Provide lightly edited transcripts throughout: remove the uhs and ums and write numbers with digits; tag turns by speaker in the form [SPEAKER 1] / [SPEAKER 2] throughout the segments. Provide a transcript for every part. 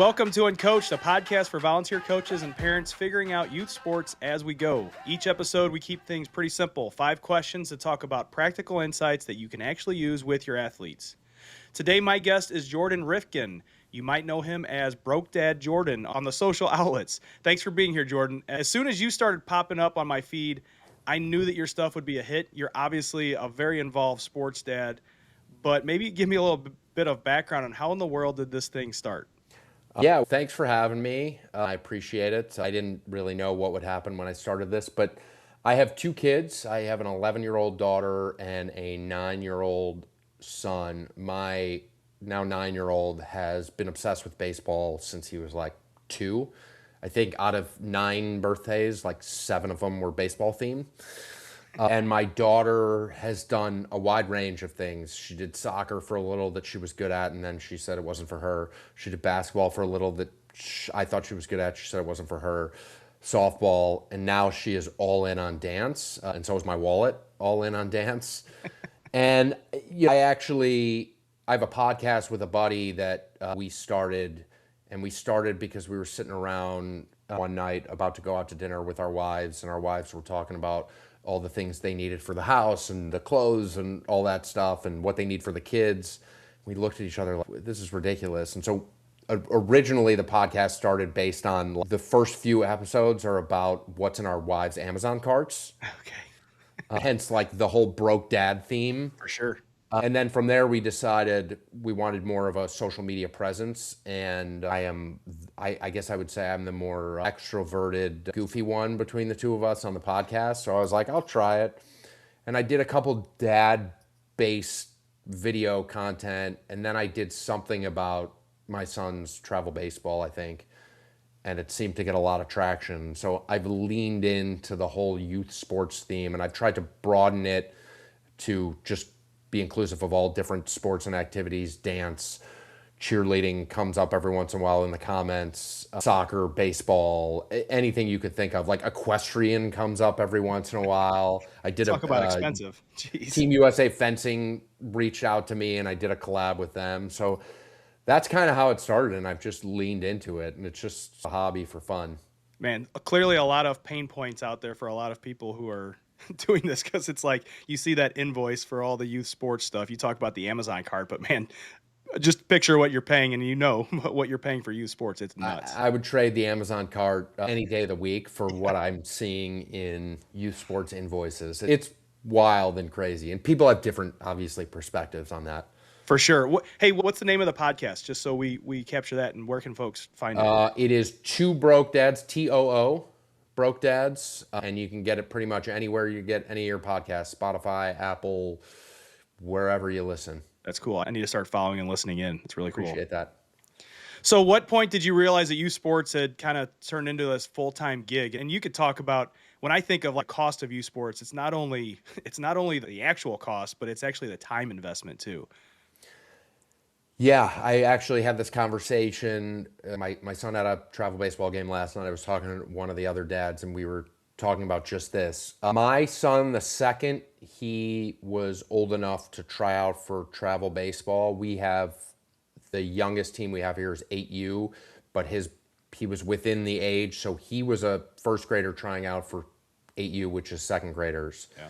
[SPEAKER 1] Welcome to Uncoached, a podcast for volunteer coaches and parents figuring out youth sports as we go. Each episode, we keep things pretty simple. 5 questions to talk about practical insights that you can actually use with your athletes. Today, my guest is Jordan Rifkin. You might know him as Broke Dad Jordan on the social outlets. Thanks for being here, Jordan. As soon as you started popping up on my feed, I knew that your stuff would be a hit. You're obviously a very involved sports dad, but maybe give me a little bit of background on how in the world did this thing start?
[SPEAKER 2] Yeah, thanks for having me. I appreciate it. I didn't really know what would happen when I started this, but I have 2 kids. I have an 11-year-old daughter and a 9-year-old son. My now 9-year-old has been obsessed with baseball since he was like 2. I think out of 9 birthdays, like 7 of them were baseball themed. And my daughter has done a wide range of things. She did soccer for a little that she was good at, and then she said it wasn't for her. She did basketball for a little that I thought she was good at. She said it wasn't for her. Softball, and now she is all in on dance, and so is my wallet, all in on dance. And I have a podcast with a buddy that we started because we were sitting around one night about to go out to dinner with our wives, and our wives were talking about all the things they needed for the house and the clothes and all that stuff and what they need for the kids. We looked at each other like, this is ridiculous. And so originally the podcast started based on the first few episodes are about what's in our wives' Amazon carts.
[SPEAKER 1] Okay.
[SPEAKER 2] Hence like the whole broke dad theme.
[SPEAKER 1] For sure.
[SPEAKER 2] And then from there we decided we wanted more of a social media presence, and I guess I would say I'm the more extroverted, goofy one between the two of us on the podcast. So I was like, I'll try it. And I did a couple dad-based video content, and then I did something about my son's travel baseball, I think, and it seemed to get a lot of traction. So I've leaned into the whole youth sports theme, and I've tried to broaden it to just be inclusive of all different sports and activities. Dance, cheerleading comes up every once in a while in the comments, soccer, baseball, anything you could think of. Like equestrian comes up every once in a while. I did
[SPEAKER 1] Talk about expensive. Jeez.
[SPEAKER 2] Team USA fencing reached out to me and I did a collab with them. So that's kind of how it started, and I've just leaned into it, and it's just a hobby for fun.
[SPEAKER 1] Man, clearly a lot of pain points out there for a lot of people who are doing this, because it's like you see that invoice for all the youth sports stuff. You talk about the Amazon cart, but man, just picture what you're paying, and you know what you're paying for youth sports. It's nuts.
[SPEAKER 2] I would trade the Amazon cart any day of the week for what I'm seeing in youth sports invoices. It's wild and crazy, and people have different, obviously, perspectives on that.
[SPEAKER 1] For sure. Hey, what's the name of the podcast, just so we capture that, and where can folks find it?
[SPEAKER 2] It is Two Broke Dads, TOO, Broke Dads, and you can get it pretty much anywhere you get any of your podcasts, Spotify, Apple, wherever you listen.
[SPEAKER 1] That's cool. I need to start following and listening in. It's really cool.
[SPEAKER 2] Appreciate that.
[SPEAKER 1] So what point did you realize that youth sports had kind of turned into this full-time gig? And you could talk about, when I think of like cost of youth sports, it's not only the actual cost, but it's actually the time investment too.
[SPEAKER 2] Yeah, I actually had this conversation. My son had a travel baseball game last night. I was talking to one of the other dads, and we were talking about just this. My son, the second he was old enough to try out for travel baseball, the youngest team we have here is 8U, but he was within the age, so he was a first grader trying out for 8U, which is second graders.
[SPEAKER 1] Yeah.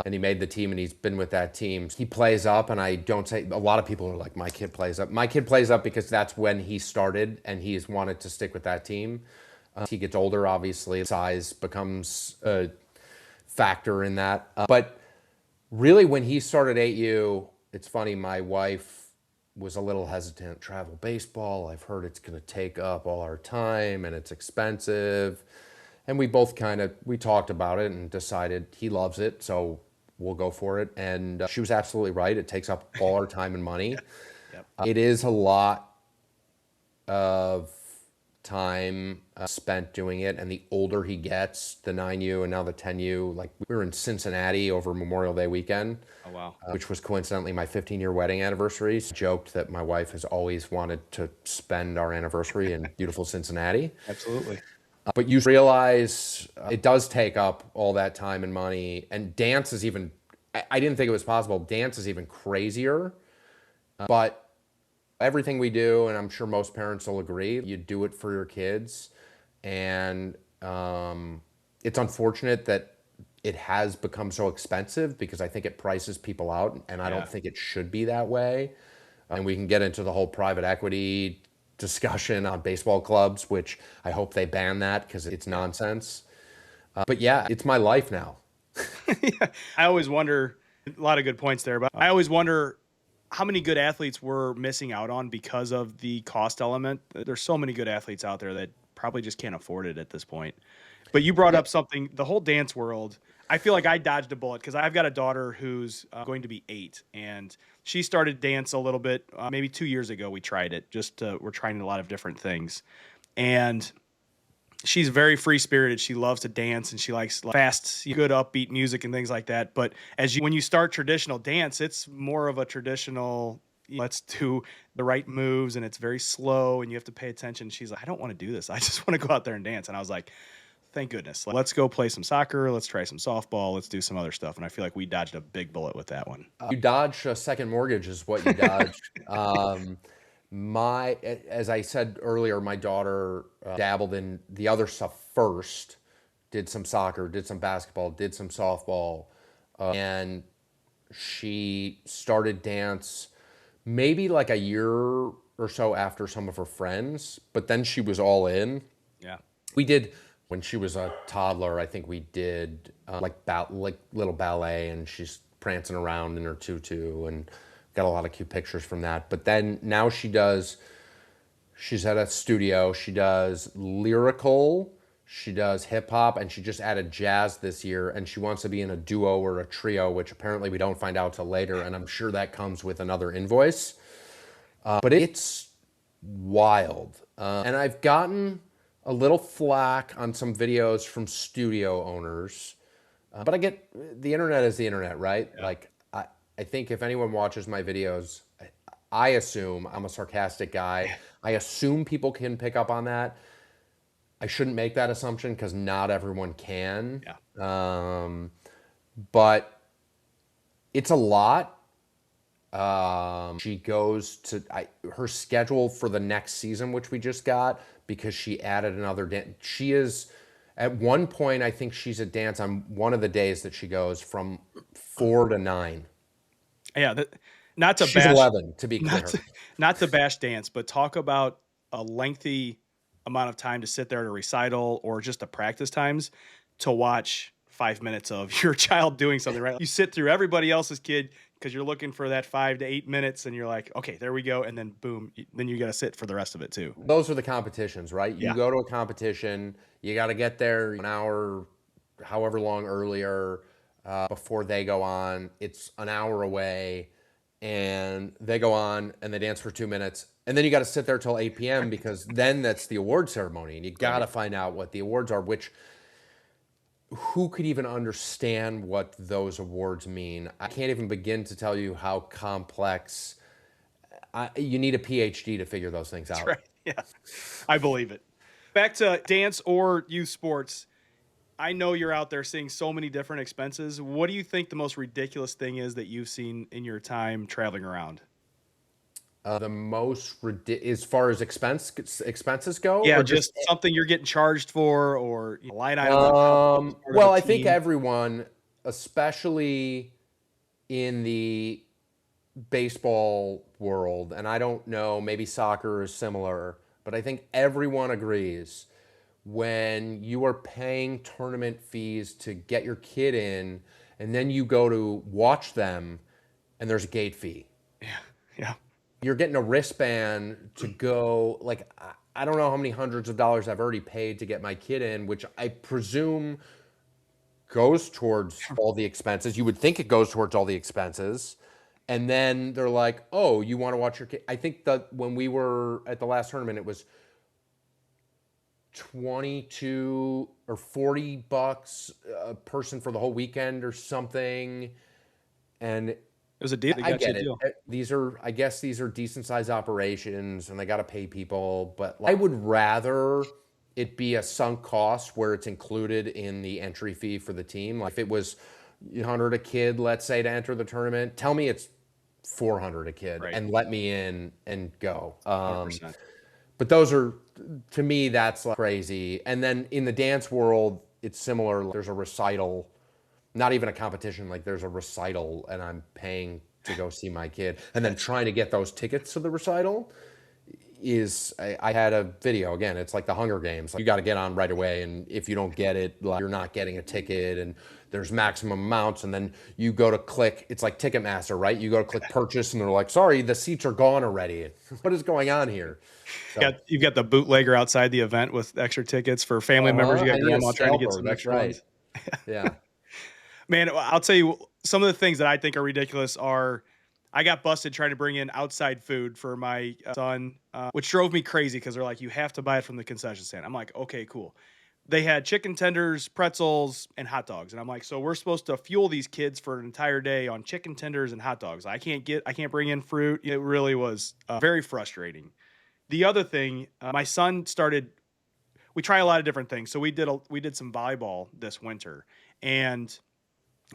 [SPEAKER 2] And he made the team, and he's been with that team. He plays up, and I don't say, a lot of people are like, my kid plays up. My kid plays up because that's when he started, and he has wanted to stick with that team. He gets older, obviously, size becomes a factor in that. But really, when he started 8U, it's funny, my wife was a little hesitant. Travel baseball, I've heard it's going to take up all our time, and it's expensive. And we both we talked about it and decided he loves it, so we'll go for it. And she was absolutely right. It takes up all our time and money.
[SPEAKER 1] Yep.
[SPEAKER 2] It is a lot of time spent doing it. And the older he gets, the 9U and now the 10U, like we were in Cincinnati over Memorial Day weekend.
[SPEAKER 1] Oh, wow.
[SPEAKER 2] Which was coincidentally my 15-year wedding anniversary. I joked that my wife has always wanted to spend our anniversary in beautiful Cincinnati.
[SPEAKER 1] Absolutely.
[SPEAKER 2] But you realize it does take up all that time and money. And dance is even, I didn't think it was possible. Dance is even crazier. But everything we do, and I'm sure most parents will agree, you do it for your kids. And it's unfortunate that it has become so expensive because I think it prices people out, and I
[SPEAKER 1] Yeah.
[SPEAKER 2] don't think it should be that way. And we can get into the whole private equity discussion on baseball clubs, which I hope they ban that because it's
[SPEAKER 1] Yeah.
[SPEAKER 2] nonsense. But yeah, it's my life now.
[SPEAKER 1] Yeah. I always wonder, a lot of good points there, but I always wonder how many good athletes we're missing out on because of the cost element. There's so many good athletes out there that probably just can't afford it at this point. But you brought
[SPEAKER 2] Yeah.
[SPEAKER 1] up something, the whole dance world. I feel like I dodged a bullet because I've got a daughter who's going to be 8, and she started dance a little bit, maybe 2 years ago. We tried it. We're trying a lot of different things, and she's very free spirited. She loves to dance and she likes fast, good upbeat music and things like that. But when you start traditional dance, it's more of a traditional, let's do the right moves, and it's very slow and you have to pay attention. She's like, I don't want to do this. I just want to go out there and dance. And I was like, thank goodness. Let's go play some soccer. Let's try some softball. Let's do some other stuff. And I feel like we dodged a big bullet with that one.
[SPEAKER 2] You dodge a second mortgage is what you dodge. As I said earlier, my daughter dabbled in the other stuff first, did some soccer, did some basketball, did some softball, and she started dance maybe like a year or so after some of her friends, but then she was all in.
[SPEAKER 1] Yeah.
[SPEAKER 2] We did when she was a toddler. I think we did like little ballet, and she's prancing around in her tutu, and got a lot of cute pictures from that. But then now she does. She's at a studio. She does lyrical. She does hip hop, and she just added jazz this year. And she wants to be in a duo or a trio, which apparently we don't find out till later. And I'm sure that comes with another invoice. But it's wild. And I've gotten a little flack on some videos from studio owners. But I get the internet is the internet, right?
[SPEAKER 1] Yeah.
[SPEAKER 2] I think if anyone watches my videos, I assume I'm a sarcastic guy. I assume people can pick up on that. I shouldn't make that assumption because not everyone can.
[SPEAKER 1] Yeah.
[SPEAKER 2] Um, but it's a lot. She goes to her schedule for the next season, which we just got, because she added another dance. She is at one point, I think she's a dance on one of the days that she goes from 4 to 9.
[SPEAKER 1] Yeah. Not to
[SPEAKER 2] She's
[SPEAKER 1] bash
[SPEAKER 2] 11, to be
[SPEAKER 1] not
[SPEAKER 2] clear.
[SPEAKER 1] to, not to bash dance, but talk about a lengthy amount of time to sit there at a recital or just the practice times to watch 5 minutes of your child doing something, right? You sit through everybody else's kid because you're looking for that 5 to 8 minutes and you're like, okay, there we go. And then boom, then you got to sit for the rest of it too.
[SPEAKER 2] Those are the competitions, right? You
[SPEAKER 1] Yeah.
[SPEAKER 2] go to a competition, you got to get there an hour, however long earlier, before they go on. It's an hour away, and they go on and they dance for 2 minutes. And then you got to sit there till 8 p.m. because then that's the award ceremony. And you got to
[SPEAKER 1] Right.
[SPEAKER 2] find out what the awards are, which who could even understand what those awards mean? I can't even begin to tell you how complex. You need a PhD to figure those things
[SPEAKER 1] That's
[SPEAKER 2] out.
[SPEAKER 1] right. Yeah. I believe it. Back to dance or youth sports. I know you're out there seeing so many different expenses. What do you think the most ridiculous thing is that you've seen in your time traveling around?
[SPEAKER 2] The most as far as expenses go,
[SPEAKER 1] Yeah,
[SPEAKER 2] or just
[SPEAKER 1] just something you're getting charged for, or a line item that helps as part of a
[SPEAKER 2] well, I think
[SPEAKER 1] team.
[SPEAKER 2] everyone, especially in the baseball world, and I don't know, maybe soccer is similar, but I think everyone agrees when you are paying tournament fees to get your kid in, and then you go to watch them, and there's a gate fee.
[SPEAKER 1] Yeah, yeah,
[SPEAKER 2] You're getting a wristband to go. Like, I don't know how many hundreds of dollars I've already paid to get my kid in, which I presume goes towards all the expenses. You would think it goes towards all the expenses. And then they're like, oh, you want to watch your kid? I think that when we were at the last tournament, it was 22 or $40 a person for the whole weekend or something. And
[SPEAKER 1] it was a deal. They
[SPEAKER 2] I
[SPEAKER 1] got you a
[SPEAKER 2] get it.
[SPEAKER 1] deal.
[SPEAKER 2] I guess these are decent sized operations and they got to pay people. But I would rather it be a sunk cost where it's included in the entry fee for the team. Like if it was 100 a kid, let's say, to enter the tournament, tell me it's 400 a kid
[SPEAKER 1] Right.
[SPEAKER 2] and let me in and go.
[SPEAKER 1] 100%.
[SPEAKER 2] But those are, to me, that's like crazy. And then in the dance world, it's similar. There's a recital, not even a competition, like there's a recital and I'm paying to go see my kid. And then trying to get those tickets to the recital is, I had a video, again, it's like the Hunger Games. Like you got to get on right away. And if you don't get it, like, you're not getting a ticket and there's maximum amounts. And then you go to click, it's like Ticketmaster, right? You go to click purchase and they're like, sorry, the seats are gone already. What is going on here? So,
[SPEAKER 1] You've got the bootlegger outside the event with extra tickets for family members. You
[SPEAKER 2] I
[SPEAKER 1] got
[SPEAKER 2] need a
[SPEAKER 1] grandma trying to get
[SPEAKER 2] scalper.
[SPEAKER 1] some
[SPEAKER 2] That's
[SPEAKER 1] extra
[SPEAKER 2] right.
[SPEAKER 1] ones.
[SPEAKER 2] Yeah.
[SPEAKER 1] Man, I'll tell you some of the things that I think are ridiculous are I got busted trying to bring in outside food for my son, which drove me crazy because they're like, you have to buy it from the concession stand. I'm like, okay, cool. They had chicken tenders, pretzels, and hot dogs. And I'm like, so we're supposed to fuel these kids for an entire day on chicken tenders and hot dogs. I can't bring in fruit. It really was very frustrating. The other thing, my son started, we try a lot of different things. So we did some volleyball this winter, and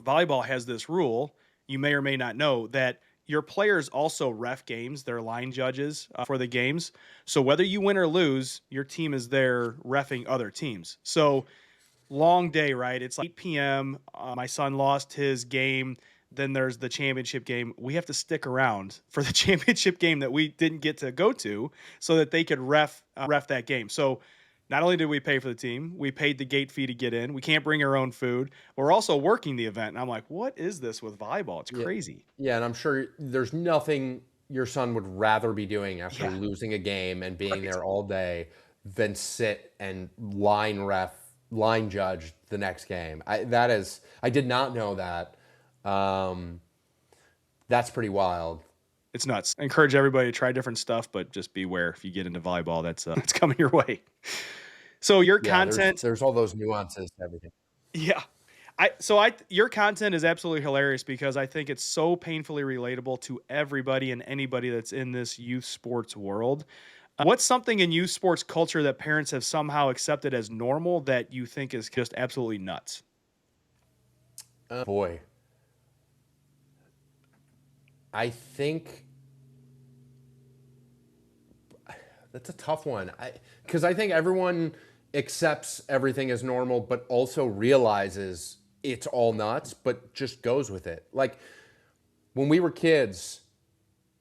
[SPEAKER 1] volleyball has this rule you may or may not know that your players also ref games, they're line judges for the games. So whether you win or lose, your team is there refing other teams. So long day, right? It's like 8 p.m. My son lost his game. Then there's the championship game. We have to stick around for the championship game that we didn't get to go to, so that they could ref that game. So not only did we pay for the team, we paid the gate fee to get in. We can't bring our own food. We're also working the event. And I'm like, what is this with volleyball? It's
[SPEAKER 2] Yeah.
[SPEAKER 1] crazy.
[SPEAKER 2] Yeah. And I'm sure there's nothing your son would rather be doing after
[SPEAKER 1] Yeah,
[SPEAKER 2] losing a game and being
[SPEAKER 1] right.
[SPEAKER 2] there all day than sit and line judge the next game. I did not know that. Um, that's pretty wild.
[SPEAKER 1] It's nuts. I encourage everybody to try different stuff, but just beware if you get into volleyball. That's it's coming your way. So your
[SPEAKER 2] Yeah.
[SPEAKER 1] content,
[SPEAKER 2] There's all those nuances to everything.
[SPEAKER 1] yeah. I your content is absolutely hilarious because I think it's so painfully relatable to everybody and anybody that's in this youth sports world. What's something in youth sports culture that parents have somehow accepted as normal that you think is just absolutely nuts?
[SPEAKER 2] Boy, I think that's a tough one. Because I think everyone accepts everything as normal, but also realizes it's all nuts, but just goes with it. Like when we were kids,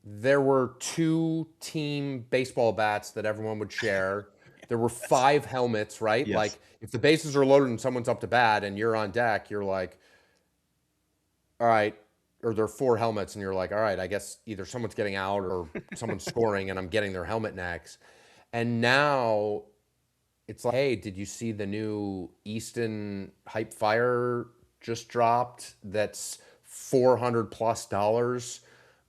[SPEAKER 2] there were 2 team baseball bats that everyone would share. There were 5 helmets, right?
[SPEAKER 1] Yes.
[SPEAKER 2] Like if the bases are loaded and someone's up to bat and you're on deck, you're like, all right, or there are 4 helmets, and you're like, all right, I guess either someone's getting out or someone's scoring, and I'm getting their helmet next. And now it's like, hey, did you see the new Easton Hype Fire just dropped? That's $400 plus.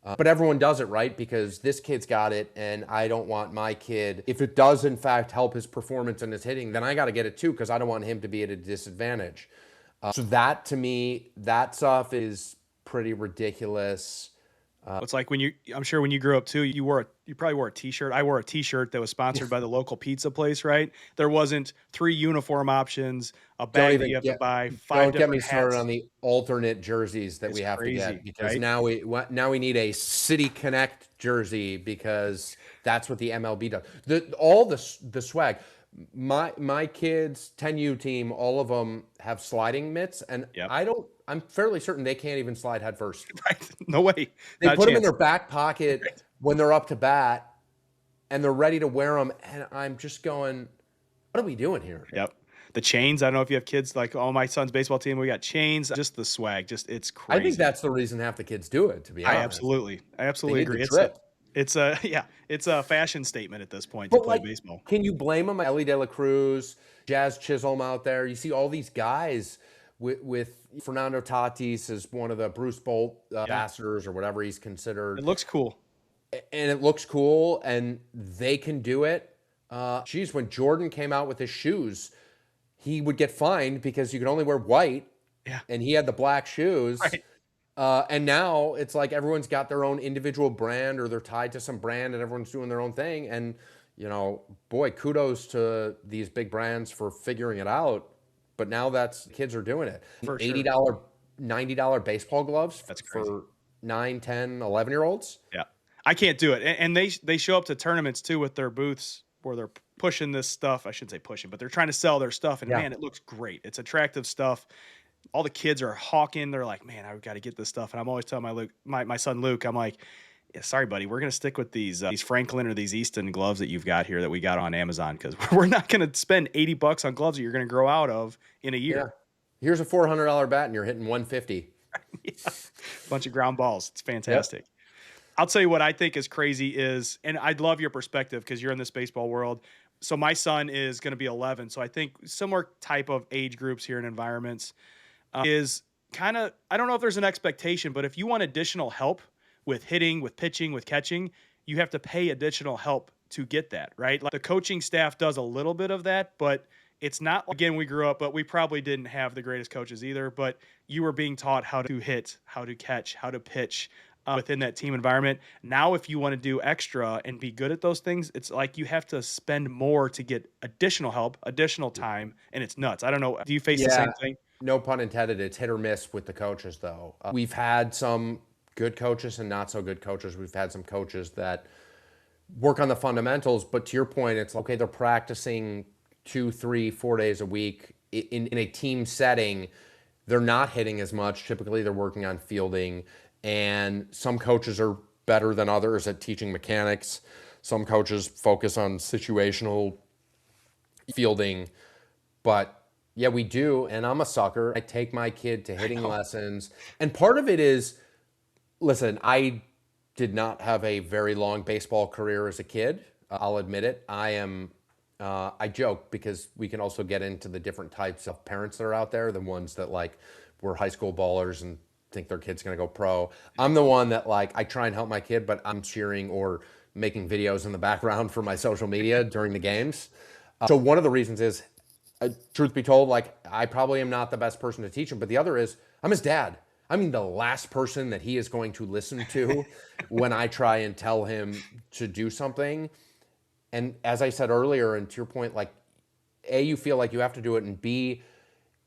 [SPEAKER 2] But everyone does it, right? Because this kid's got it, and I don't want my kid. If it does, in fact, help his performance and his hitting, then I got to get it too, because I don't want him to be at a disadvantage. So that to me, that stuff is pretty ridiculous.
[SPEAKER 1] It's like I'm sure when you grew up too, you probably wore a t-shirt. I wore a t-shirt that was sponsored by the local pizza place, right? There wasn't 3 uniform options, a
[SPEAKER 2] Don't
[SPEAKER 1] bag that
[SPEAKER 2] even
[SPEAKER 1] you have to
[SPEAKER 2] get
[SPEAKER 1] buy, 5
[SPEAKER 2] don't get me
[SPEAKER 1] different
[SPEAKER 2] started on
[SPEAKER 1] hats.
[SPEAKER 2] the alternate jerseys that
[SPEAKER 1] It's
[SPEAKER 2] we have to get,
[SPEAKER 1] crazy,
[SPEAKER 2] because
[SPEAKER 1] right?
[SPEAKER 2] now we need a City Connect jersey, because that's what the MLB does. All the swag. My kids 10U team, all of them have sliding mitts, and
[SPEAKER 1] Yep.
[SPEAKER 2] I'm fairly certain they can't even slide head first.
[SPEAKER 1] Right. No way.
[SPEAKER 2] They
[SPEAKER 1] Not a
[SPEAKER 2] put them in
[SPEAKER 1] chance.
[SPEAKER 2] their back pocket
[SPEAKER 1] Right.
[SPEAKER 2] when they're up to bat, and they're ready to wear them, and I'm just going, what are we doing here?
[SPEAKER 1] Yep. The chains, I don't know if you have kids like, oh, my son's baseball team, we got chains, just the swag, just it's
[SPEAKER 2] I think
[SPEAKER 1] crazy.
[SPEAKER 2] that's the reason half the kids do it, to be honest.
[SPEAKER 1] I
[SPEAKER 2] They
[SPEAKER 1] absolutely
[SPEAKER 2] need the
[SPEAKER 1] agree.
[SPEAKER 2] drip.
[SPEAKER 1] It's a yeah, it's a fashion statement at this point to
[SPEAKER 2] But
[SPEAKER 1] play
[SPEAKER 2] like,
[SPEAKER 1] baseball.
[SPEAKER 2] can you blame them? Ellie De La Cruz, Jazz Chisholm out there. You see all these guys with Fernando Tatis as one of the Bruce Bolt
[SPEAKER 1] Yeah.
[SPEAKER 2] ambassadors or whatever he's
[SPEAKER 1] It
[SPEAKER 2] considered,
[SPEAKER 1] looks cool.
[SPEAKER 2] and it looks cool, and they can do it. Geez, when Jordan came out with his shoes, he would get fined because you could only wear white,
[SPEAKER 1] Yeah.
[SPEAKER 2] and he had the black shoes.
[SPEAKER 1] Right.
[SPEAKER 2] And now it's like everyone's got their own individual brand, or they're tied to some brand, and everyone's doing their own thing. And boy, kudos to these big brands for figuring it out. But now kids are doing it.
[SPEAKER 1] For sure.
[SPEAKER 2] $80, $90 baseball gloves
[SPEAKER 1] That's crazy.
[SPEAKER 2] for 9, 10, 11-year-olds.
[SPEAKER 1] Yeah. I can't do it. And they show up to tournaments too with their booths where they're pushing this stuff. I shouldn't say pushing, but they're trying to sell their stuff. And
[SPEAKER 2] Yeah.
[SPEAKER 1] man, it looks great. It's attractive stuff. All the kids are hawking. They're like, man, I've got to get this stuff. And I'm always telling my son Luke, I'm like, yeah, sorry, buddy, we're gonna stick with these Franklin or these Easton gloves that you've got here that we got on Amazon because we're not gonna spend $80 on gloves that you're gonna grow out of in a
[SPEAKER 2] Yeah.
[SPEAKER 1] year.
[SPEAKER 2] Here's a $400 bat and you're hitting 150.
[SPEAKER 1] Yeah. Bunch of ground balls. It's
[SPEAKER 2] Yep.
[SPEAKER 1] fantastic. I'll tell you what I think is crazy is, and I'd love your perspective because you're in this baseball world. So my son is going to be 11. So I think similar type of age groups here and environments is kind of, I don't know if there's an expectation, but if you want additional help with hitting, with pitching, with catching, you have to pay additional help to get that, right? Like the coaching staff does a little bit of that, but it's not, again, we grew up, but we probably didn't have the greatest coaches either, but you were being taught how to hit, how to catch, how to pitch within that team environment. Now, if you want to do extra and be good at those things, it's like you have to spend more to get additional help, additional time, and it's nuts. I don't know. Do you face the same thing?
[SPEAKER 2] No pun intended. It's hit or miss with the coaches, though. We've had some good coaches and not so good coaches. We've had some coaches that work on the fundamentals, but to your point, it's okay, they're practicing 2, 3, 4 days a week in a team setting. They're not hitting as much. Typically, they're working on fielding, and some coaches are better than others at teaching mechanics. Some coaches focus on situational fielding, but yeah, we do. And I'm a sucker. I take my kid to hitting lessons. And part of it is, listen, I did not have a very long baseball career as a kid. I'll admit it. I joke because we can also get into the different types of parents that are out there, the ones that like were high school ballers and think their kid's going to go pro. I'm the one that like, I try and help my kid, but I'm cheering or making videos in the background for my social media during the games. So one of the reasons is, truth be told, like I probably am not the best person to teach him, but the other is I'm his dad. I mean, the last person that he is going to listen to when I try and tell him to do something. And as I said earlier, and to your point, like, A, you feel like you have to do it, and B,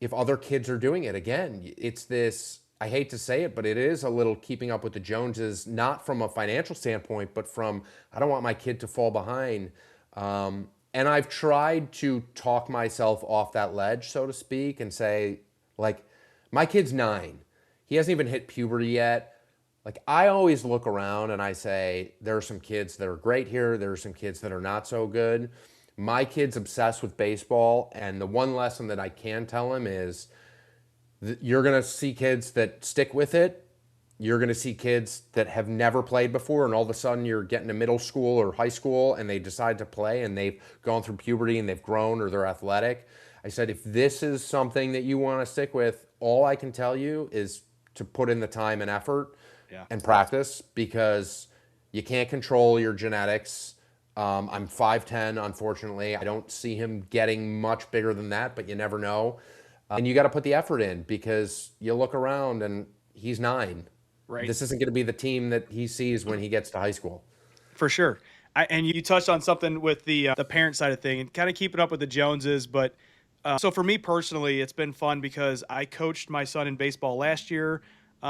[SPEAKER 2] if other kids are doing it, again, it's this, I hate to say it, but it is a little keeping up with the Joneses, not from a financial standpoint, but from, I don't want my kid to fall behind. And I've tried to talk myself off that ledge, so to speak, and say, like, my kid's 9. He hasn't even hit puberty yet. Like, I always look around and I say, there are some kids that are great here. There are some kids that are not so good. My kid's obsessed with baseball. And the one lesson that I can tell him is you're going to see kids that stick with it. You're going to see kids that have never played before. And all of a sudden you're getting to middle school or high school and they decide to play and they've gone through puberty and they've grown or they're athletic. I said, if this is something that you want to stick with, all I can tell you is to put in the time and effort.
[SPEAKER 1] Yeah.
[SPEAKER 2] And practice, because you can't control your genetics. I'm 5'10", unfortunately. I don't see him getting much bigger than that, but you never know. And you got to put the effort in because you look around and he's 9.
[SPEAKER 1] Right.
[SPEAKER 2] This isn't going to be the team that he sees when he gets to high school.
[SPEAKER 1] For sure. And you touched on something with the parent side of thing and kind of keeping up with the Joneses. But so for me personally, it's been fun because I coached my son in baseball last year.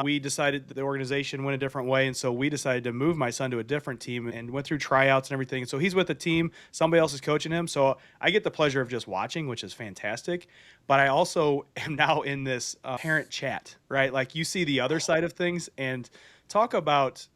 [SPEAKER 1] We decided that the organization went a different way, and so we decided to move my son to a different team and went through tryouts and everything. So he's with a team, somebody else is coaching him. So I get the pleasure of just watching, which is fantastic. But I also am now in this parent chat, right? Like you see the other side of things and talk about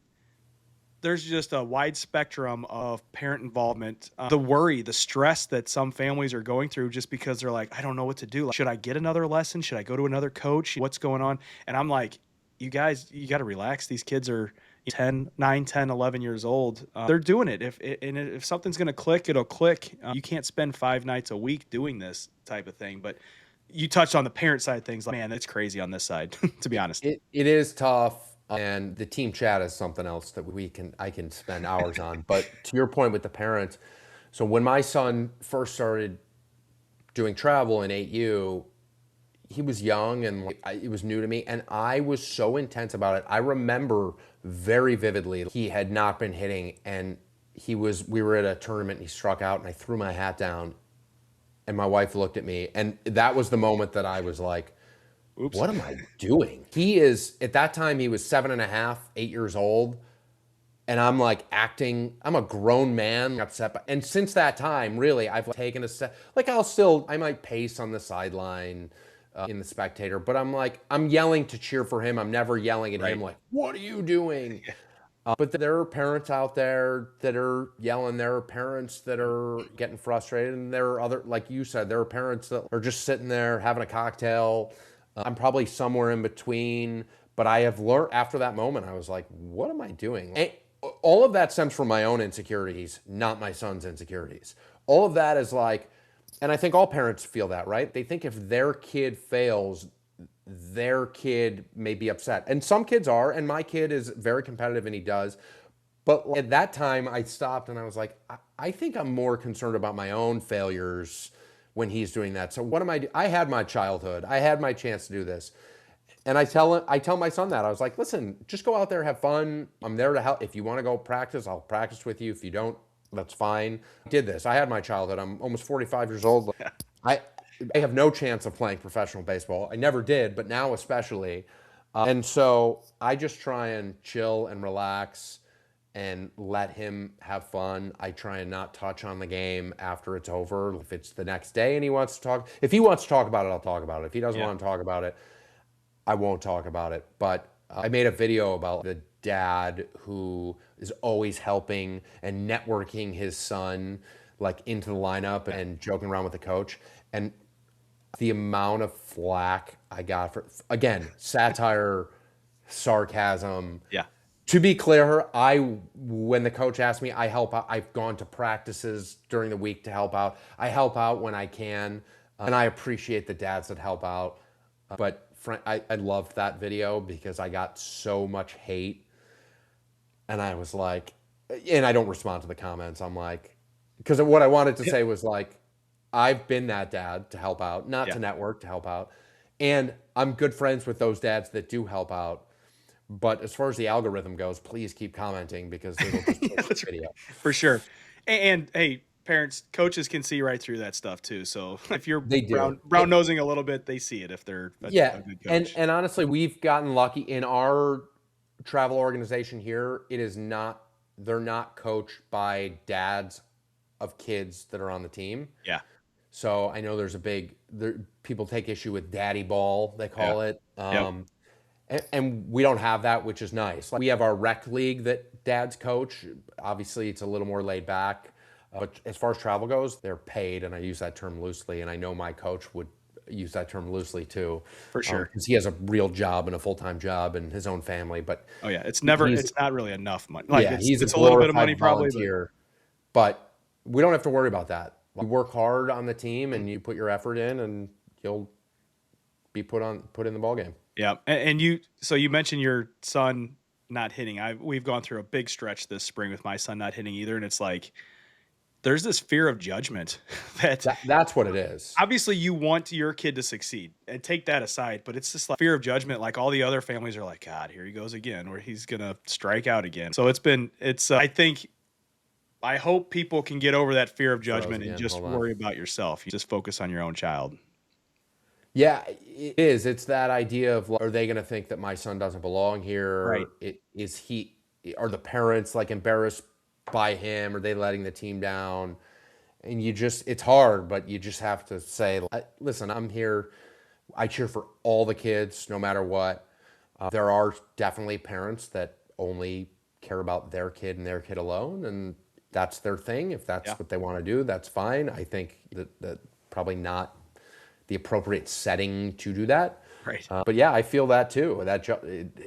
[SPEAKER 1] there's just a wide spectrum of parent involvement, the worry, the stress that some families are going through just because they're like, I don't know what to do. Like, should I get another lesson? Should I go to another coach? What's going on? And I'm like, you guys, you got to relax. These kids are 9, 10, 11 years old. They're doing it. If something's going to click, it'll click. You can't spend 5 nights a week doing this type of thing. But you touched on the parent side of things. Like, man, it's crazy on this side, to be honest.
[SPEAKER 2] It is tough. And the team chat is something else that I can spend hours on. But to your point with the parents, so when my son first started doing travel in 8U, he was young and it was new to me, and I was so intense about it. I remember very vividly he had not been hitting, and we were at a tournament and he struck out and I threw my hat down and my wife looked at me and that was the moment that I was like,
[SPEAKER 1] Oops.
[SPEAKER 2] what am I doing? At that time, he was 7.5, 8 years old. And I'm like acting, I'm a grown man, upset. And since that time, really, I've taken a step, like I might pace on the sideline in the spectator, but I'm yelling to cheer for him. I'm never yelling at him
[SPEAKER 1] Right.
[SPEAKER 2] like, what are you doing? But there are parents out there that are yelling. There are parents that are getting frustrated. And there are like you said, there are parents that are just sitting there having a cocktail. I'm probably somewhere in between. But I have learned after that moment, I was like, what am I doing? And all of that stems from my own insecurities, not my son's insecurities. All of that is like, and I think all parents feel that, right? They think if their kid fails, their kid may be upset. And some kids are, and my kid is very competitive and he does. But at that time, I stopped and I was like, I think I'm more concerned about my own failures when he's doing that. So what am I? I had my childhood. I had my chance to do this. And I tell my son that. I was like, listen, just go out there, have fun. I'm there to help. If you want to go practice, I'll practice with you. If you don't, that's fine. I did this. I had my childhood. I'm almost 45 years old. I I have no chance of playing professional baseball. I never did, but now especially. And so I just try and chill and relax and let him have fun. I try and not touch on the game after it's over. If it's the next day and he wants to talk, if he wants to talk about it, I'll talk about it. If he doesn't
[SPEAKER 1] Yeah.
[SPEAKER 2] want to talk about it, I won't talk about it. But I made a video about the dad who is always helping and networking his son like into the lineup and joking around with the coach. And the amount of flack I got for, again, satire, sarcasm.
[SPEAKER 1] Yeah.
[SPEAKER 2] To be clear, when the coach asked me, I help out. I've gone to practices during the week to help out. I help out when I can, and I appreciate the dads that help out. But I loved that video because I got so much hate, and I was like, and I don't respond to the comments. I'm like, because what I wanted to say was like, I've been that dad to help out, not
[SPEAKER 1] Yeah.
[SPEAKER 2] to network, to help out, and I'm good friends with those dads that do help out. But as far as the algorithm goes, please keep commenting because it'll just
[SPEAKER 1] Yeah,
[SPEAKER 2] push the
[SPEAKER 1] that's right.
[SPEAKER 2] video.
[SPEAKER 1] For sure. And hey, parents, coaches can see right through that stuff too. So if you're
[SPEAKER 2] They do.
[SPEAKER 1] brown nosing a little bit, they see it if they're
[SPEAKER 2] Yeah,
[SPEAKER 1] a good
[SPEAKER 2] and
[SPEAKER 1] coach.
[SPEAKER 2] and honestly, we've gotten lucky in our travel organization here. It is not they're not coached by dads of kids that are on the team.
[SPEAKER 1] Yeah.
[SPEAKER 2] So I know people take issue with daddy ball, they
[SPEAKER 1] Yeah.
[SPEAKER 2] call it.
[SPEAKER 1] Yep.
[SPEAKER 2] And we don't have that, which is nice. Like we have our rec league that dads coach. Obviously, it's a little more laid back. But as far as travel goes, they're paid, and I use that term loosely. And I know my coach would use that term loosely too,
[SPEAKER 1] For sure.
[SPEAKER 2] because he has a real job and a full-time job and his own family. But
[SPEAKER 1] Oh yeah.
[SPEAKER 2] he's
[SPEAKER 1] It's not really enough money. Like
[SPEAKER 2] yeah, he's a
[SPEAKER 1] it's a little bit of money
[SPEAKER 2] glorified
[SPEAKER 1] probably, but
[SPEAKER 2] volunteer. But we don't have to worry about that. You work hard on the team, and you put your effort in, and you'll be put in the ball game.
[SPEAKER 1] yeah. So you mentioned your son not hitting. We've gone through a big stretch this spring with my son not hitting either. And it's like, there's this fear of judgment that
[SPEAKER 2] That's what it is.
[SPEAKER 1] obviously you want your kid to succeed and take that aside, but it's just like fear of judgment. Like all the other families are like, God, here he goes again, or he's going to strike out again. So I hope people can get over that fear of
[SPEAKER 2] Froze
[SPEAKER 1] judgment and
[SPEAKER 2] again.
[SPEAKER 1] just
[SPEAKER 2] Hold on.
[SPEAKER 1] worry about yourself. You just focus on your own child.
[SPEAKER 2] Yeah, it is. It's that idea of like, are they going to think that my son doesn't belong
[SPEAKER 1] Right.
[SPEAKER 2] here? Are the parents like embarrassed by him? Are they letting the team down? And it's hard, but you just have to say, listen, I'm here. I cheer for all the kids, no matter what. There are definitely parents that only care about their kid and their kid alone, and that's their thing. If that's
[SPEAKER 1] Yeah.
[SPEAKER 2] what they want to do, that's fine. I think that probably not the appropriate setting to do that.
[SPEAKER 1] Right.
[SPEAKER 2] But yeah, I feel that too.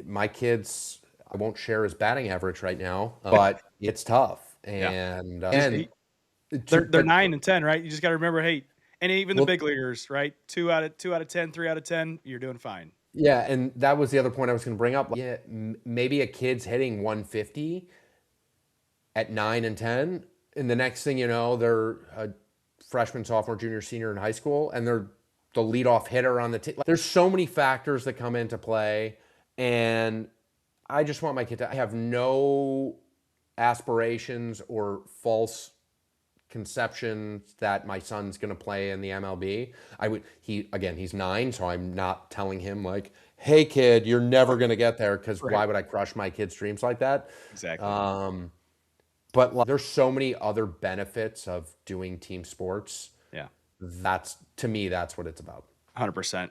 [SPEAKER 2] My kids, I won't share his batting average right now, but it's tough.
[SPEAKER 1] Yeah.
[SPEAKER 2] And
[SPEAKER 1] They're
[SPEAKER 2] but
[SPEAKER 1] 9 and 10, right? You just got to remember, hey, and even the
[SPEAKER 2] well,
[SPEAKER 1] big leaguers, right? 2 out of 10, 3 out of 10, you're doing fine.
[SPEAKER 2] yeah, and that was the other point I was going to bring up. Yeah, maybe a kid's hitting 150 at 9 and 10, and the next thing you know, they're a freshman, sophomore, junior, senior in high school, and they're the leadoff hitter on the team. There's so many factors that come into play, and I just want my kid to. I have no aspirations or false conceptions that my son's going to play in the MLB. He's 9, so I'm not telling him like, "Hey kid, you're never going to get there," cuz
[SPEAKER 1] Right.
[SPEAKER 2] why would I crush my kid's dreams like that?
[SPEAKER 1] Exactly.
[SPEAKER 2] Um but like, there's so many other benefits of doing team sports.
[SPEAKER 1] Yeah.
[SPEAKER 2] That's to me that's what it's about.
[SPEAKER 1] 100%.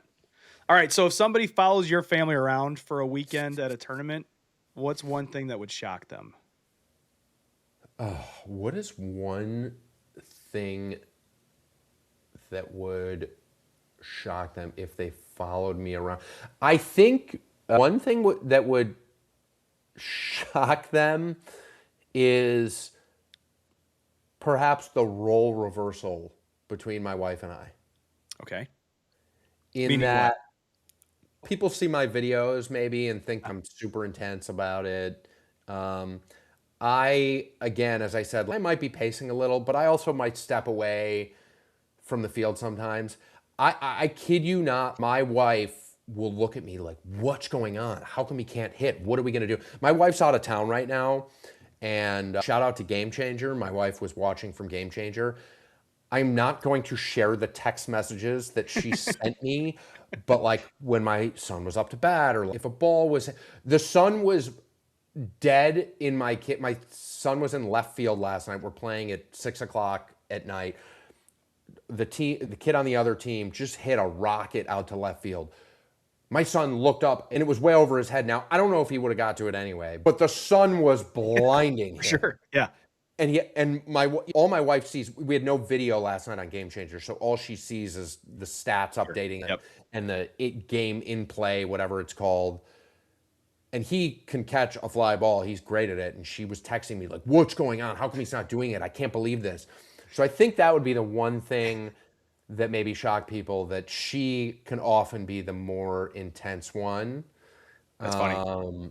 [SPEAKER 1] All right. So if somebody follows your family around for a weekend at a tournament, what's one thing that would shock them?
[SPEAKER 2] What is one thing that would shock them if they followed me around? I think one thing that would shock them is perhaps the role reversal between my wife and I.
[SPEAKER 1] Okay.
[SPEAKER 2] In
[SPEAKER 1] Meaning what?
[SPEAKER 2] that people see my videos maybe and think I'm super intense about it. Um, again, as I said, I might be pacing a little, but I also might step away from the field sometimes. I kid you not, my wife will look at me like, what's going on? How come he can't hit? What are we going to do? My wife's out of town right now. And shout out to Game Changer. My wife was watching from Game Changer. I'm not going to share the text messages that she sent me, but like when my son was up to bat or if a ball was, the sun was dead in my son was in left field last night. We're playing at 6 o'clock at night. The kid on the other team just hit a rocket out to left field. My son looked up and it was way over his head. Now, I don't know if he would have got to it anyway, but the sun was blinding
[SPEAKER 1] For
[SPEAKER 2] him.
[SPEAKER 1] sure. Yeah.
[SPEAKER 2] And all my wife sees, we had no video last night on Game Changer, so all she sees is the stats
[SPEAKER 1] Sure.
[SPEAKER 2] updating
[SPEAKER 1] Yep.
[SPEAKER 2] and the game in play, whatever it's called. And he can catch a fly ball. He's great at it. And she was texting me like, "What's going on? How come he's not doing it? I can't believe this." So I think that would be the one thing that maybe shock people, that she can often be the more intense one.
[SPEAKER 1] That's funny.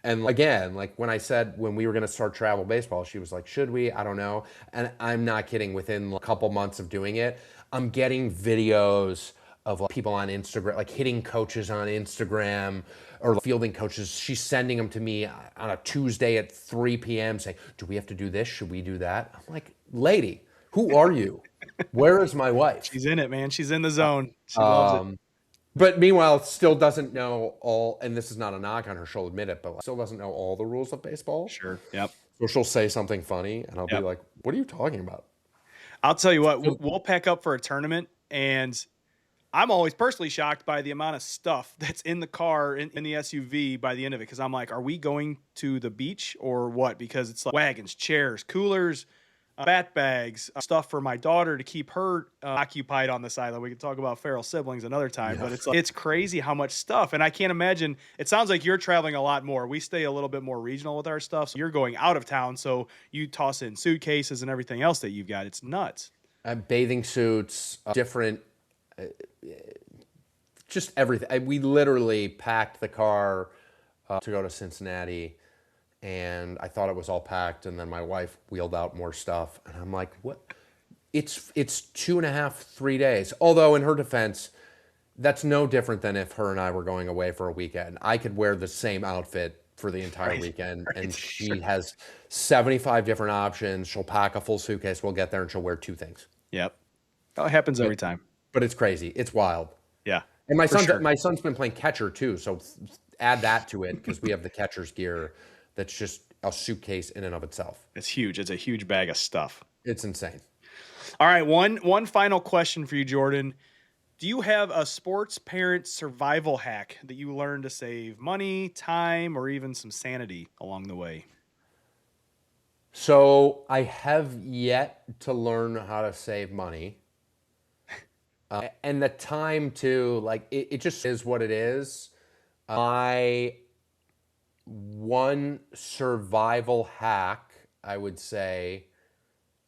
[SPEAKER 2] And again, like when we were going to start travel baseball, she was like, "Should we? I don't know." And I'm not kidding. Within a couple months of doing it, I'm getting videos of like people on Instagram, like hitting coaches on Instagram or fielding coaches. She's sending them to me on a Tuesday at 3 p.m. saying, "Do we have to do this? Should we do that?" I'm like, "Lady, who are you? Where is my wife?"
[SPEAKER 1] She's in it, man. She's in the zone. She loves it.
[SPEAKER 2] But meanwhile, still doesn't know all, and this is not a knock on her, she'll admit it, but still doesn't know all the rules of baseball.
[SPEAKER 1] Sure. Yep.
[SPEAKER 2] So she'll say something funny, and I'll be
[SPEAKER 1] Yep.
[SPEAKER 2] like, "What are you talking about?"
[SPEAKER 1] I'll tell you what,
[SPEAKER 2] So,
[SPEAKER 1] we'll pack up for a tournament, and I'm always personally shocked by the amount of stuff that's in the car in the SUV by the end of it. Because I'm like, are we going to the beach or what? Because it's like wagons, chairs, coolers, bat bags, stuff for my daughter to keep her occupied on the sideline. We can talk about feral siblings another time,
[SPEAKER 2] yeah.
[SPEAKER 1] but it's crazy how much stuff. And I can't imagine. It sounds like you're traveling a lot more. We stay a little bit more regional with our stuff. So you're going out of town, so you toss in suitcases and everything else that you've got. It's nuts.
[SPEAKER 2] Bathing suits, different, just everything. We literally packed the car to go to Cincinnati, and I thought it was all packed, and then my wife wheeled out more stuff, and I'm like, "What?" It's 2.5, 3 days. Although in her defense, that's no different than if her and I were going away for a weekend. I could wear the same outfit for the entire
[SPEAKER 1] Right.
[SPEAKER 2] weekend,
[SPEAKER 1] Right.
[SPEAKER 2] and
[SPEAKER 1] Sure.
[SPEAKER 2] she has 75 different options. She'll pack a full suitcase. We'll get there, and she'll wear 2 things.
[SPEAKER 1] Yep. Oh, it happens
[SPEAKER 2] But
[SPEAKER 1] every time.
[SPEAKER 2] but it's crazy. It's wild.
[SPEAKER 1] Yeah,
[SPEAKER 2] And
[SPEAKER 1] for sure.
[SPEAKER 2] my son's been playing catcher too, so add that to it because we have the catcher's gear that's just a suitcase in and of itself.
[SPEAKER 1] It's huge. It's a huge bag of stuff.
[SPEAKER 2] It's insane.
[SPEAKER 1] All right, one final question for you, Jordan. Do you have a sports parent survival hack that you learned to save money, time, or even some sanity along the way?
[SPEAKER 2] So I have yet to learn how to save money. And the time to like it just is what it is. My one survival hack, I would say,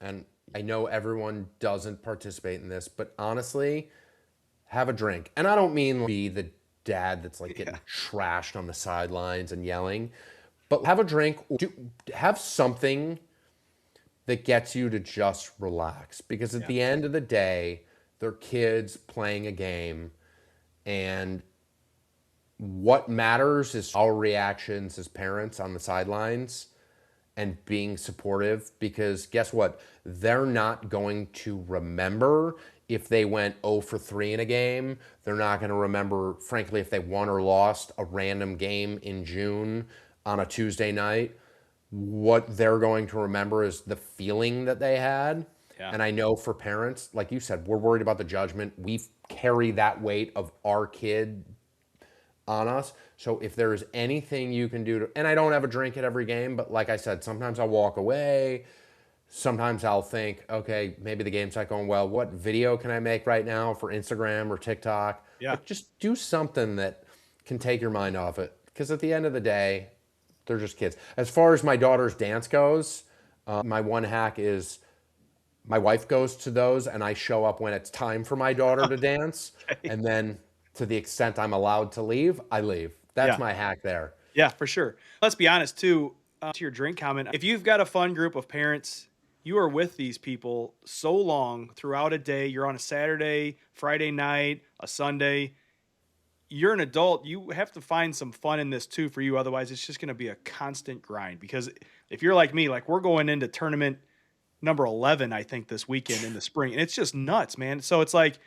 [SPEAKER 2] and I know everyone doesn't participate in this, but honestly, have a drink. And I don't mean be the dad that's like
[SPEAKER 1] Yeah.
[SPEAKER 2] getting trashed on the sidelines and yelling, but have a drink. Have something that gets you to just relax. Because at
[SPEAKER 1] Yeah.
[SPEAKER 2] the end of the day, they're kids playing a game, and what matters is our reactions as parents on the sidelines. and being supportive, because guess what? They're not going to remember if they went 0 for 3 in a game. They're not going to remember, frankly, if they won or lost a random game in June on a Tuesday night. What they're going to remember is the feeling that they had.
[SPEAKER 1] Yeah.
[SPEAKER 2] And I know for parents, like you said, we're worried about the judgment. We carry that weight of our kid on us. So if there's anything you can do to, and I don't have a drink at every game, but like I said, sometimes I'll walk away. Sometimes I'll think, okay, maybe the game's not going well. What video can I make right now for Instagram or TikTok?
[SPEAKER 1] Yeah.
[SPEAKER 2] Like, just do something that can take your mind off it. Because at the end of the day, they're just kids. As far as my daughter's dance goes, my one hack is my wife goes to those and I show up when it's time for my daughter to dance.
[SPEAKER 1] Okay.
[SPEAKER 2] And then to the extent I'm allowed to leave, I leave. That's
[SPEAKER 1] Yeah.
[SPEAKER 2] my hack there.
[SPEAKER 1] Yeah, for sure. Let's be honest too, to your drink comment. If you've got a fun group of parents, you are with these people so long throughout a day. You're on a Saturday, Friday night, a Sunday. You're an adult. You have to find some fun in this too for you. Otherwise, it's just going to be a constant grind. Because if you're like me, like we're going into tournament number 11, I think, this weekend in the spring, and it's just nuts, man. So it's like,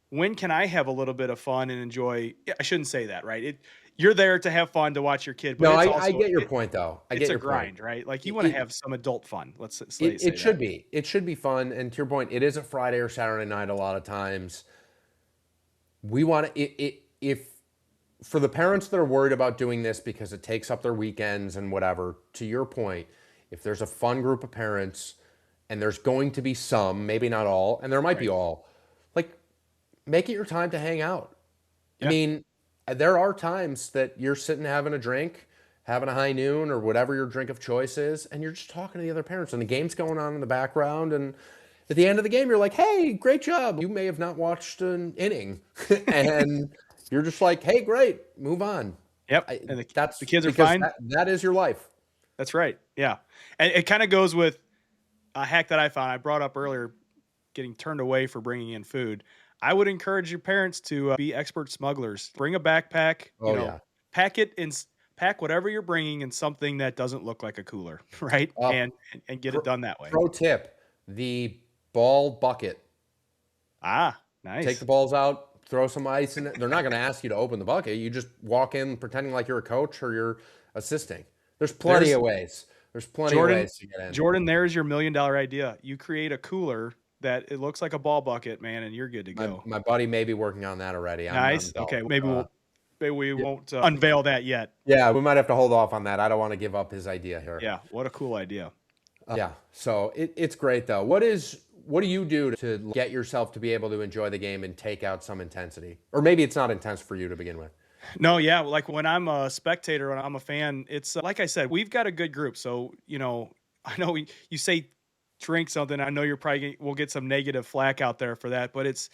[SPEAKER 1] when can I have a little bit of fun and enjoy? Yeah, I shouldn't say that, right? You're there to have fun to watch your kid, but
[SPEAKER 2] No,
[SPEAKER 1] it's
[SPEAKER 2] I
[SPEAKER 1] also
[SPEAKER 2] get your point, though. I
[SPEAKER 1] it's
[SPEAKER 2] get
[SPEAKER 1] a
[SPEAKER 2] your point.
[SPEAKER 1] grind, right? Like you want to
[SPEAKER 2] It,
[SPEAKER 1] have some adult fun. Let's say
[SPEAKER 2] it
[SPEAKER 1] that.
[SPEAKER 2] should be. It should be fun. And to your point, it is a Friday or Saturday night a lot of times. We want to, if for the parents that are worried about doing this because it takes up their weekends and whatever, to your point, if there's a fun group of parents and there's going to be some, maybe not all, and there might be
[SPEAKER 1] Right.
[SPEAKER 2] all, like make it your time to hang out. I
[SPEAKER 1] Yeah.
[SPEAKER 2] mean, there are times that you're sitting having a drink, having a high noon or whatever your drink of choice is, and you're just talking to the other parents and the game's going on in the background. And at the end of the game, you're like, hey, great job. You may have not watched an inning. And you're just like, hey, great, move on.
[SPEAKER 1] Yep. And the
[SPEAKER 2] That's
[SPEAKER 1] kids are
[SPEAKER 2] because
[SPEAKER 1] fine.
[SPEAKER 2] that is your life.
[SPEAKER 1] That's right. Yeah. And it kind of goes with a hack that I found. I brought up earlier, getting turned away for bringing in food. I would encourage your parents to be expert smugglers. Bring a backpack,
[SPEAKER 2] Oh, yeah.
[SPEAKER 1] pack it in, pack whatever you're bringing in something that doesn't look like a cooler, right?
[SPEAKER 2] Uh,
[SPEAKER 1] And get
[SPEAKER 2] pro,
[SPEAKER 1] it done that way.
[SPEAKER 2] pro tip, the ball bucket.
[SPEAKER 1] Ah,
[SPEAKER 2] Take the
[SPEAKER 1] nice.
[SPEAKER 2] balls out, throw some ice in it. They're not going to ask you to open the bucket. You just walk in pretending like you're a coach or you're assisting. There's plenty
[SPEAKER 1] There's
[SPEAKER 2] of ways. There's plenty of
[SPEAKER 1] Jordan.
[SPEAKER 2] ways to get in.
[SPEAKER 1] Jordan, there's your $1 million idea. You create a cooler that it looks like a ball bucket, man, and you're good to
[SPEAKER 2] My
[SPEAKER 1] go.
[SPEAKER 2] my buddy may be working on that already. I'm
[SPEAKER 1] Nice.
[SPEAKER 2] don't.
[SPEAKER 1] Okay, maybe we
[SPEAKER 2] Yeah,
[SPEAKER 1] won't unveil that yet.
[SPEAKER 2] yeah, we might have to hold off on that. I don't want to give up his idea here.
[SPEAKER 1] Yeah, what a cool idea.
[SPEAKER 2] Yeah, so it's great though. What do you do to get yourself to be able to enjoy the game and take out some intensity? Or maybe it's not intense for you to begin with.
[SPEAKER 1] No, yeah, like when I'm a spectator, when I'm a fan, it's like I said, we've got a good group. So, I know you say drink something. I know you're probably we'll get some negative flack out there for that, but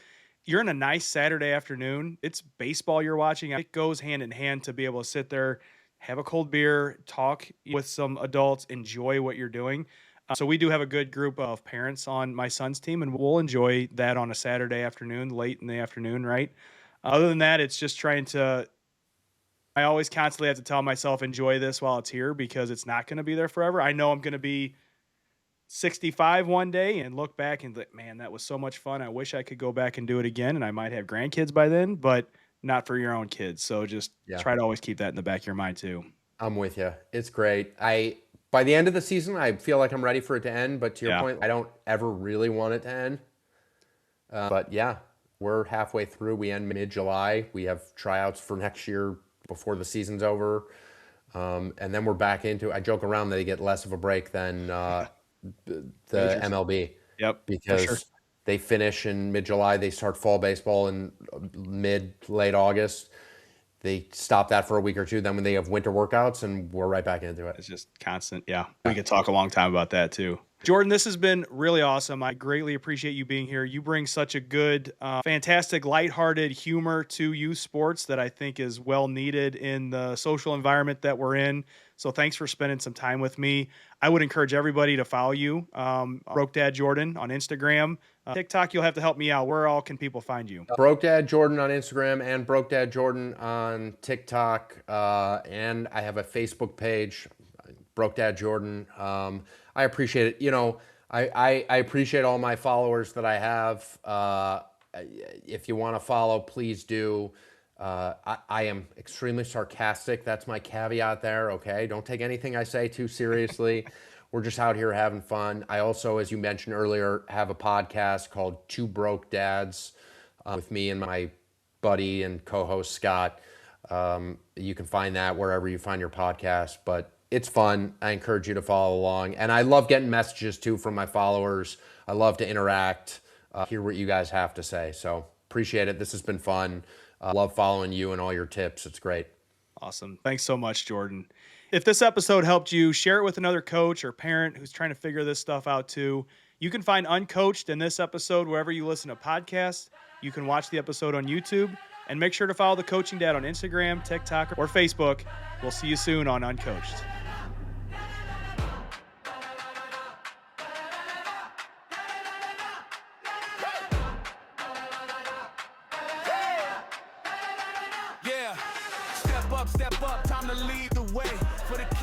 [SPEAKER 1] you're in a nice Saturday afternoon. It's baseball you're watching. It goes hand in hand to be able to sit there, have a cold beer, talk with some adults, enjoy what you're doing. So we do have a good group of parents on my son's team, and we'll enjoy that on a Saturday afternoon, late in the afternoon, right? Other than that, it's just trying to. I always constantly have to tell myself enjoy this while it's here because it's not going to be there forever. I know I'm going to be 65 one day and look back and think, man, that was so much fun. I wish I could go back and do it again. And I might have grandkids by then, but not for your own kids. So just
[SPEAKER 2] Yeah,
[SPEAKER 1] try to always keep that in the back of your mind too.
[SPEAKER 2] I'm with you. It's great. By the end of the season, I feel like I'm ready for it to end. But to your
[SPEAKER 1] Yeah.
[SPEAKER 2] point, I don't ever really want it to end. But yeah, we're halfway through. We end mid-July. We have tryouts for next year before the season's over. And then we're back into. I joke around that they get less of a break than the
[SPEAKER 1] Majors.
[SPEAKER 2] MLB
[SPEAKER 1] Yep. For sure.
[SPEAKER 2] because they finish in mid-July. They start fall baseball in late August. They stop that for a week or two. Then when they have winter workouts, and we're right back into it.
[SPEAKER 1] It's just constant. Yeah. We could talk a long time about that too. Jordan, this has been really awesome. I greatly appreciate you being here. You bring such a good, fantastic, lighthearted humor to youth sports that I think is well needed in the social environment that we're in. So thanks for spending some time with me. I would encourage everybody to follow you, Broke Dad Jordan on Instagram. TikTok, you'll have to help me out. Where all can people find you?
[SPEAKER 2] Broke Dad Jordan on Instagram and Broke Dad Jordan on TikTok. And I have a Facebook page. Broke Dad Jordan. I appreciate it. I appreciate all my followers that I have. If you want to follow, please do. I am extremely sarcastic. That's my caveat there, okay? Don't take anything I say too seriously. We're just out here having fun. I also, as you mentioned earlier, have a podcast called Two Broke Dads with me and my buddy and co-host Scott. You can find that wherever you find your podcast, but it's fun. I encourage you to follow along. And I love getting messages too from my followers. I love to interact, hear what you guys have to say. So appreciate it. This has been fun. Love following you and all your tips. It's great.
[SPEAKER 1] Awesome. Thanks so much, Jordan. If this episode helped you, share it with another coach or parent who's trying to figure this stuff out too. You can find Uncoached in this episode wherever you listen to podcasts. You can watch the episode on YouTube, and make sure to follow the Coaching Dad on Instagram, TikTok, or Facebook. We'll see you soon on Uncoached.
[SPEAKER 3] Step up, time to lead the way for the